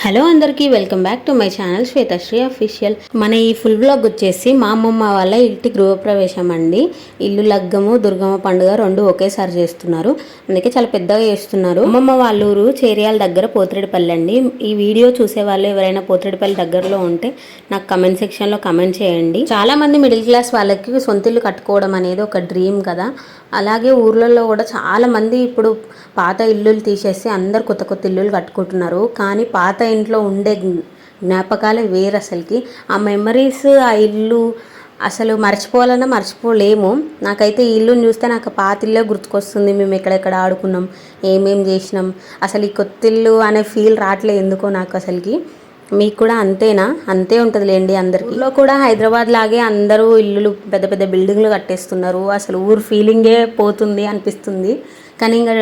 Hello అందరికీ welcome back to my channel Swethasri official. మన ఈ ఫుల్ బ్లాగ్ వచ్చేసి మా అమ్మమ్మ వాళ్ళ ఇంటి గృహప్రవేశం అండి. ఇల్లు లగ్గము దుర్గమ్మ పండుగ రెండు ఒకేసారి చేస్తున్నారు, అందుకే చాలా పెద్దగా చేస్తున్నారు. అమ్మమ్మ వాళ్ళ ఊరు చేరియాల దగ్గర పోతిరెడ్డిపల్లి అండి. ఈ వీడియో చూసే వాళ్ళు ఎవరైనా పోతిరెడ్డిపల్లి దగ్గరలో ఉంటే నాకు కమెంట్ సెక్షన్లో కమెంట్ చేయండి. చాలా మంది మిడిల్ క్లాస్ వాళ్ళకి సొంత ఇల్లు కట్టుకోవడం అనేది ఒక డ్రీమ్ కదా. అలాగే ఊర్లలో కూడా చాలా మంది ఇప్పుడు పాత ఇల్లులు తీసేసి అందరు కొత్త కొత్త ఇల్లులు కట్టుకుంటున్నారు. కానీ పాత ఇంట్లో ఉండే జ్ఞాపకాలే వేరు. అసలుకి ఆ మెమరీస్, ఆ ఇల్లు అసలు మర్చిపోవాలన్నా మర్చిపోలేము. నాకైతే ఈ ఇల్లుని చూస్తే నాకు పాత ఇల్లే గుర్తుకొస్తుంది. మేము ఎక్కడెక్కడ ఆడుకున్నాం, ఏమేం చేసినాం, అసలు ఈ కొత్త ఇల్లు అనే ఫీల్ రావట్లేదు ఎందుకో నాకు. అసలుకి మీకు కూడా అంతేనా? అంతే ఉంటుంది లేండి అందరికి. ఊళ్ళో కూడా హైదరాబాద్ లాగే అందరూ ఇల్లులు పెద్ద పెద్ద బిల్డింగ్లు కట్టేస్తున్నారు. అసలు ఊరు ఫీలింగే పోతుంది అనిపిస్తుంది. కానీ ఇంకా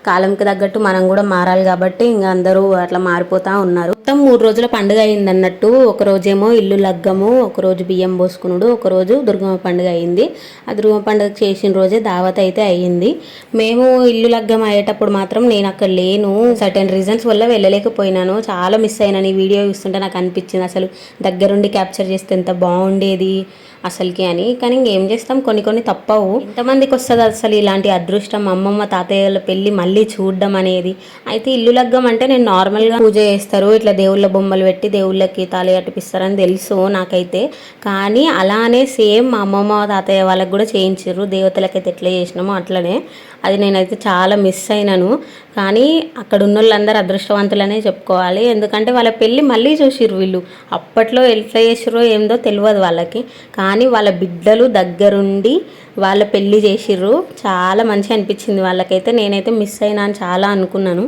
కాలంకి తగ్గట్టు మనం కూడా మారాలి కాబట్టి ఇంకా అందరూ అట్లా మారిపోతూ ఉన్నారు. మొత్తం 3 రోజుల పండుగ అయింది అన్నట్టు. ఒకరోజేమో ఇల్లు లగ్గము, ఒకరోజు బియ్యం పోసుకునుడు, ఒకరోజు దుర్గమ్మ పండుగ అయింది. ఆ దుర్గమ్మ పండుగ చేసిన రోజే దావత్ అయితే అయ్యింది. మేము ఇల్లు లగ్గం అయ్యేటప్పుడు మాత్రం నేను అక్కడ లేను, సర్టెన్ రీజన్స్ వల్ల వెళ్ళలేకపోయినాను. చాలా మిస్ అయినాను. ఈ వీడియో చూస్తుంటే నాకు అనిపించింది అసలు దగ్గరుండి క్యాప్చర్ చేస్తే ఎంత బాగుండేది అసలుకి అని. కానీ ఇంకేం చేస్తాం, కొన్ని కొన్ని తప్పవు. ఎంతమందికి వస్తుంది అసలు ఇలాంటి అదృష్టం అమ్మమ్మ తాతయ్యల పెళ్ళి మళ్ళీ చూడడం అనేది. అయితే ఇల్లు లగ్గం అంటే నేను నార్మల్గా పూజ చేస్తారు, ఇట్లా దేవుళ్ళ బొమ్మలు పెట్టి దేవుళ్ళకి తాళి కట్టిపిస్తారని తెలుసు నాకైతే. కానీ అలానే సేమ్ మా అమ్మమ్మ తాతయ్య వాళ్ళకి కూడా చేయించారు. దేవతలకైతే ఎట్లా చేసినామో అట్లనే. అది నేనైతే చాలా మిస్ అయినాను. కానీ అక్కడ ఉన్న వాళ్ళందరూ అదృష్టవంతులనే చెప్పుకోవాలి. ఎందుకంటే వాళ్ళ పెళ్ళి మళ్ళీ చూసిర్రు వీళ్ళు. అప్పట్లో ఎట్లా చేసిర్రో ఏందో తెలియదు వాళ్ళకి, కానీ వాళ్ళ బిడ్డలు దగ్గరుండి వాళ్ళ పెళ్ళి చేసిర్రు. చాలా మంచిగా అనిపించింది వాళ్ళకైతే. నేనైతే మిస్ అయినా అని చాలా అనుకున్నాను.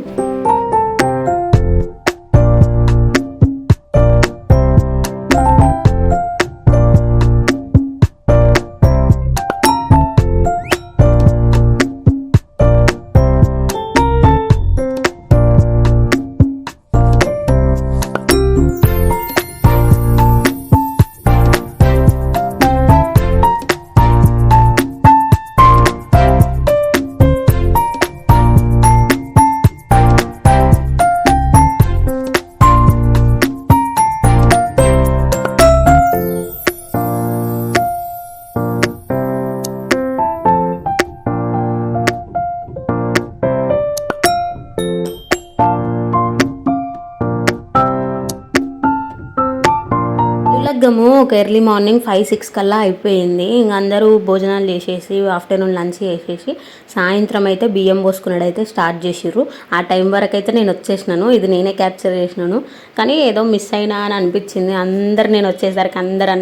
లగ్గము ఒక ఎర్లీ మార్నింగ్ 5-6 కల్లా అయిపోయింది. ఇంక అందరూ భోజనాలు చేసేసి ఆఫ్టర్నూన్ లంచ్ చేసేసి సాయంత్రం అయితే బియ్యం పోసుకున్నాడు అయితే స్టార్ట్ చేసిర్రు. ఆ టైం వరకు అయితే నేను వచ్చేసినాను. ఇది నేనే క్యాప్చర్ చేసినాను. కానీ ఏదో మిస్ అయినా అని అనిపించింది. అందరు నేను వచ్చేసరికి అందరు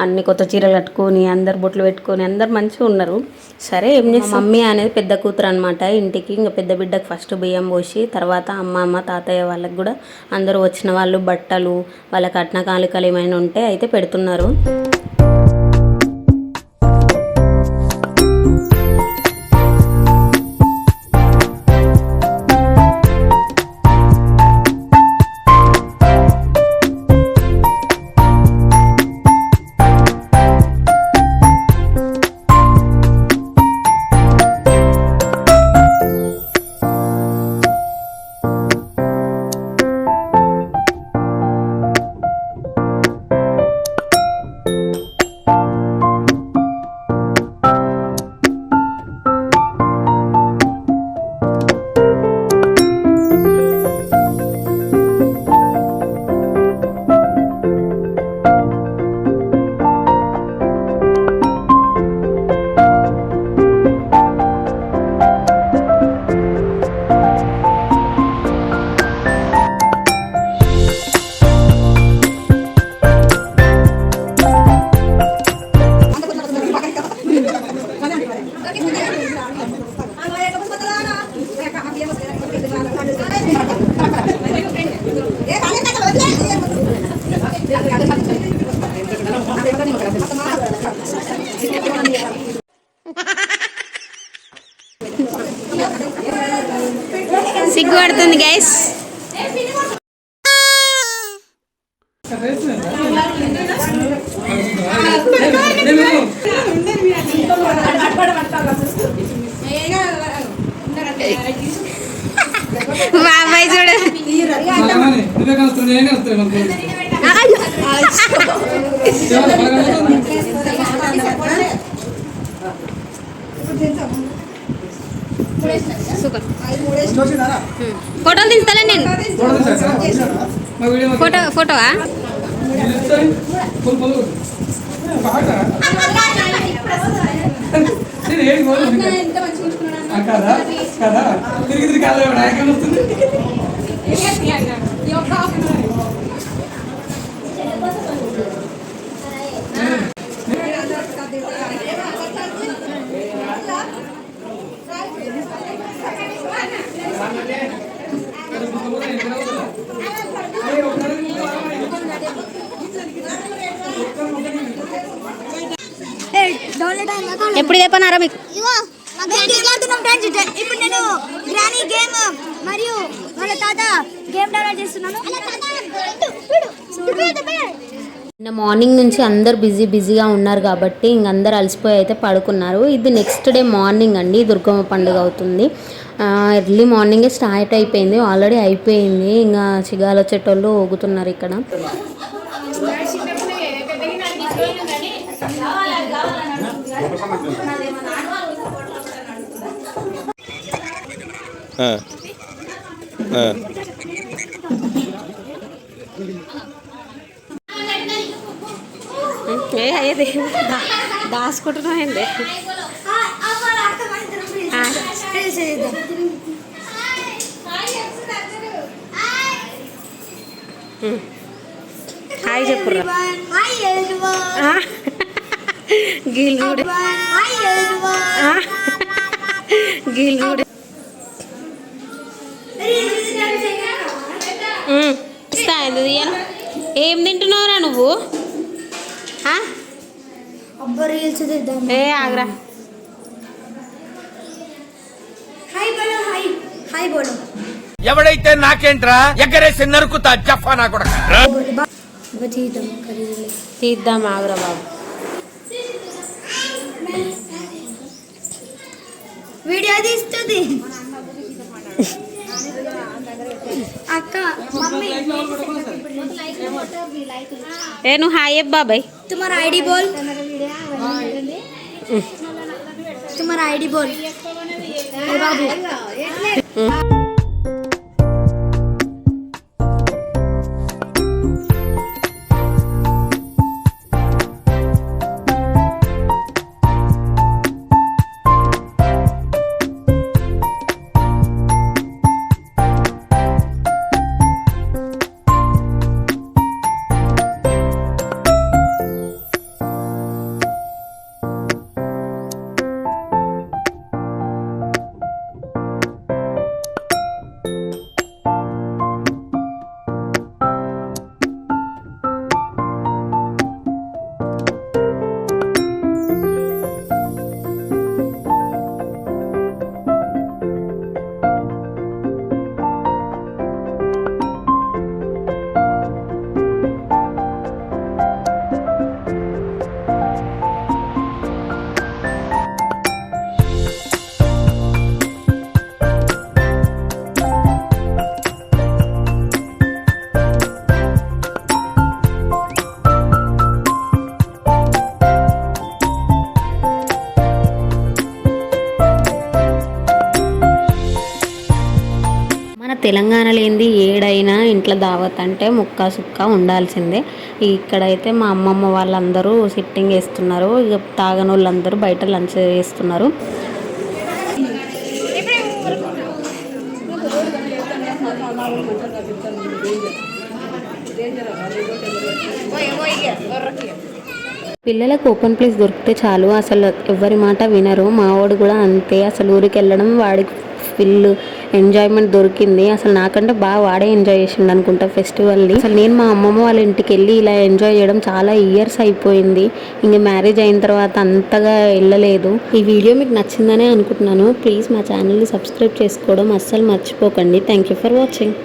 అన్ని కొత్త చీరలు కట్టుకొని అందరు బొట్లు పెట్టుకొని అందరు మంచిగా ఉన్నారు. సరే ఏం చేస్తాం, మమ్మీ అనేది పెద్ద కూతురు అనమాట ఇంటికి. ఇంకా పెద్ద బిడ్డకు ఫస్ట్ బియ్యం పోసి తర్వాత అమ్మమ్మ తాతయ్య వాళ్ళకి కూడా అందరూ వచ్చిన వాళ్ళు బట్టలు వాళ్ళ కట్న కాలికలు ఏమైనా ఉంటే అయితే పెడుతున్నారు. సిగ్గుపడుతుంది గైస్. బాబాయ్ చూడ సూపర్ ఫోటోలు తీస్తాలే నేను ఫోటోవా కదా కదా తిరిగి కాదు వస్తుంది ఎప్పుడు చెప్పన్నారా మీకు ఇప్పుడు నేను గ్రానీ గేమ్ మరియు వాళ్ళ తాత గేమ్ డౌన్లోడ్ చేస్తున్నాను. నిన్న మార్నింగ్ నుంచి అందరు బిజీగా ఉన్నారు కాబట్టి ఇంక అందరు అలసిపోయి అయితే పడుకున్నారు. ఇది నెక్స్ట్ డే మార్నింగ్ అండి, దుర్గమ్మ పండుగ అవుతుంది. ఎర్లీ మార్నింగే స్టార్ట్ అయిపోయింది, ఆల్రెడీ అయిపోయింది. ఇంకా చిగాలు వచ్చేటోళ్ళు ఊగుతున్నారు ఇక్కడ. అయ్యేది దాచుకుంటున్నాయండి. హాయ్ చెప్పుర్రా గీలుడు గీలుడు ఇస్తా. ఏం తింటున్నావురా నువ్వు? ఏ ఆగ్రా. ఎవడైతే నాకేంట్రా ఎగరేసి నరుకుతా జఫానా కూడా తీద్దాం ఆగ్రా బాబు. వీడియో తీస్తుంది అక్క. మమ్మీ ఏ నువ్వు హాయ్ బాబాయ్. तुम्हारा आईडी बोल, तुम्हारा आईडी बोल बाबू. తెలంగాణలో ఏంది ఏడైనా ఇంట్లో దావత్ అంటే ముక్క సుక్క ఉండాల్సిందే. ఇక్కడైతే మా అమ్మమ్మ వాళ్ళందరూ సిట్టింగ్ వేస్తున్నారు, ఇక తాగని వాళ్ళందరూ బయట లంచ్ చేస్తున్నారు. పిల్లలకు ఓపెన్ ప్లేస్ దొరికితే చాలు, అసలు ఎవరి మాట వినరు. మా వాడు కూడా అంతే, అసలు ఊరికి వెళ్ళడం వాడికి ఫుల్ ఎంజాయ్మెంట్ దొరికింది. అసలు నాకంటే బాగా వాడే ఎంజాయ్ చేసిండు అనుకుంటా ఫెస్టివల్ని. అసలు నేను మా అమ్మమ్మ వాళ్ళ ఇంటికి వెళ్ళి ఇలా ఎంజాయ్ చేయడం చాలా ఇయర్స్ అయిపోయింది. ఇంకా మ్యారేజ్ అయిన తర్వాత అంతగా వెళ్ళలేదు. ఈ వీడియో మీకు నచ్చిందనే అనుకుంటున్నాను. ప్లీజ్ మా ఛానల్ని సబ్స్క్రైబ్ చేసుకోవడం అస్సలు మర్చిపోకండి. Thank you for watching.